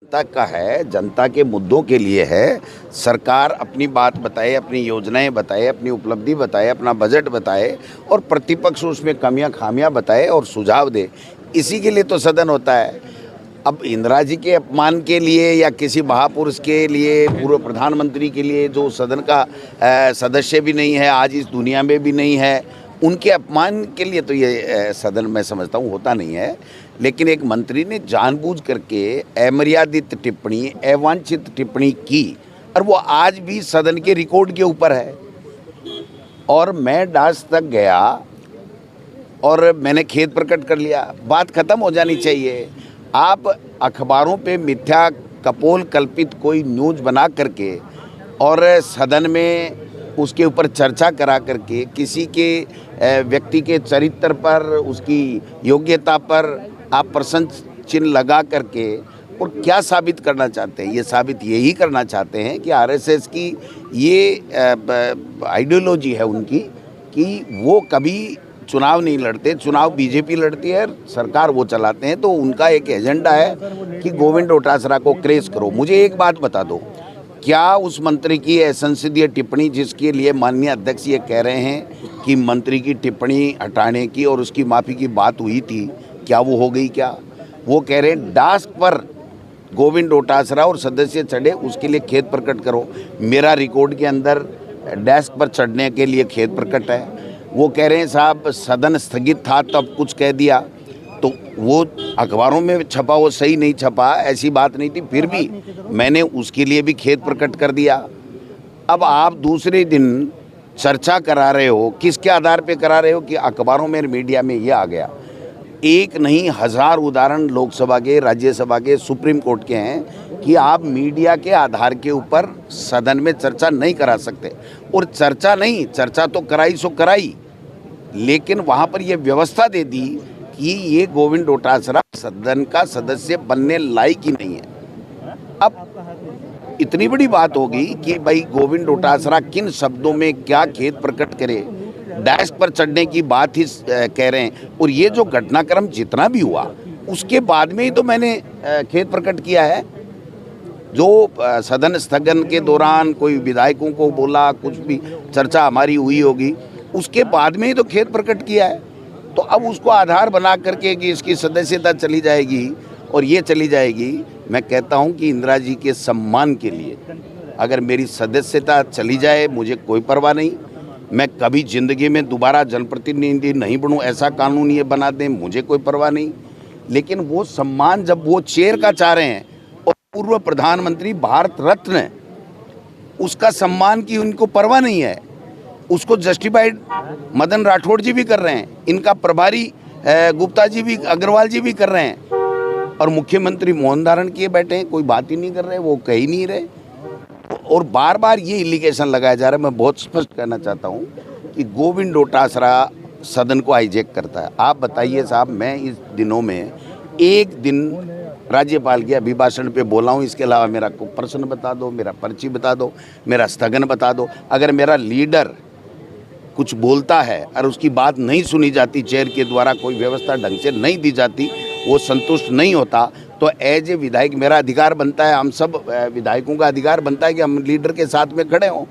जनता का है, जनता के मुद्दों के लिए है। सरकार अपनी बात बताए, अपनी योजनाएं बताए, अपनी उपलब्धि बताए, अपना बजट बताए और प्रतिपक्ष उसमें कमियां खामियां बताए और सुझाव दे। इसी के लिए तो सदन होता है। अब इंदिरा जी के अपमान के लिए या किसी महापुरुष के लिए, पूर्व प्रधानमंत्री के लिए जो सदन का सदस्य भी नहीं है, आज इस दुनिया में भी नहीं है, उनके अपमान के लिए तो ये सदन मैं समझता हूँ होता नहीं है। लेकिन एक मंत्री ने जानबूझ करके अमर्यादित टिप्पणी, अवांछित टिप्पणी की और वो आज भी सदन के रिकॉर्ड के ऊपर है। और मैं डास तक गया और मैंने खेद प्रकट कर लिया। बात खत्म हो जानी चाहिए। आप अखबारों पे मिथ्या कपोल कल्पित कोई न्यूज़ बना करके और सदन में उसके ऊपर चर्चा करा करके किसी के व्यक्ति के चरित्र पर, उसकी योग्यता पर आप प्रश्न चिन्ह लगा करके और क्या साबित करना चाहते हैं? ये साबित यही करना चाहते हैं कि आरएसएस की ये आइडियोलॉजी है उनकी कि वो कभी चुनाव नहीं लड़ते, चुनाव बीजेपी लड़ती है, सरकार वो चलाते हैं। तो उनका एक एजेंडा है कि गोविंद डोटासरा को क्रेज करो। मुझे एक बात बता दो, क्या उस मंत्री की असंसदीय टिप्पणी, जिसके लिए माननीय अध्यक्ष ये कह रहे हैं कि मंत्री की टिप्पणी हटाने की और उसकी माफ़ी की बात हुई थी, क्या वो हो गई? क्या वो कह रहे हैं डास्क पर गोविंद डोटासरा और सदस्य चढ़े, उसके लिए खेद प्रकट करो। मेरा रिकॉर्ड के अंदर डेस्क पर चढ़ने के लिए खेद प्रकट है। वो कह रहे हैं साहब सदन स्थगित था तब कुछ कह दिया, तो वो अखबारों में छपा वो सही नहीं छपा, ऐसी बात नहीं थी, फिर भी मैंने उसके लिए भी खेद प्रकट कर दिया। अब आप दूसरे दिन चर्चा करा रहे हो, किसके आधार पे करा रहे हो कि अखबारों में, मीडिया में ये आ गया। एक नहीं हज़ार उदाहरण लोकसभा के, राज्यसभा के, सुप्रीम कोर्ट के हैं कि आप मीडिया के आधार के ऊपर सदन में चर्चा नहीं करा सकते। और चर्चा नहीं, चर्चा तो कराई सो कराई, लेकिन वहाँ पर यह व्यवस्था दे दी कि ये गोविंद डोटासरा सदन का सदस्य बनने लायक ही नहीं है। अब इतनी बड़ी बात होगी कि भाई गोविंद डोटासरा किन शब्दों में क्या खेद प्रकट करे, डेस्क पर चढ़ने की बात ही कह रहे हैं। और ये जो घटनाक्रम जितना भी हुआ उसके बाद में ही तो मैंने खेद प्रकट किया है। जो सदन स्थगन के दौरान कोई विधायकों को बोला, कुछ भी चर्चा हमारी हुई होगी, उसके बाद में ही तो खेद प्रकट किया है। तो अब उसको आधार बना करके कि इसकी सदस्यता चली जाएगी और ये चली जाएगी, मैं कहता हूँ कि इंदिरा जी के सम्मान के लिए अगर मेरी सदस्यता चली जाए मुझे कोई परवाह नहीं। मैं कभी ज़िंदगी में दोबारा जनप्रतिनिधि नहीं बनूं, ऐसा कानून ये बना दें, मुझे कोई परवाह नहीं। लेकिन वो सम्मान जब वो चेयर का चाह रहे हैं और पूर्व प्रधानमंत्री भारत रत्न, उसका सम्मान की उनको परवाह नहीं है, उसको जस्टिफाइड मदन राठौड़ जी भी कर रहे हैं, इनका प्रभारी गुप्ता जी भी, अग्रवाल जी भी कर रहे हैं, और मुख्यमंत्री मौन धारण किए बैठे हैं, कोई बात ही नहीं कर रहे, वो कह ही नहीं रहे। और बार बार ये एलिगेशन लगाया जा रहा है। मैं बहुत स्पष्ट कहना चाहता हूँ कि गोविंद डोटासरा सदन को हाईजैक करता है। आप बताइए साहब, मैं इस दिनों में एक दिन राज्यपाल के अभिभाषण पे बोला हूँ, इसके अलावा मेरा कोई प्रश्न बता दो, मेरा पर्ची बता दो, मेरा स्थगन बता दो। अगर मेरा लीडर कुछ बोलता है और उसकी बात नहीं सुनी जाती, चेयर के द्वारा कोई व्यवस्था ढंग से नहीं दी जाती, वो संतुष्ट नहीं होता, तो एज ए विधायक मेरा अधिकार बनता है, हम सब विधायकों का अधिकार बनता है कि हम लीडर के साथ में खड़े हों।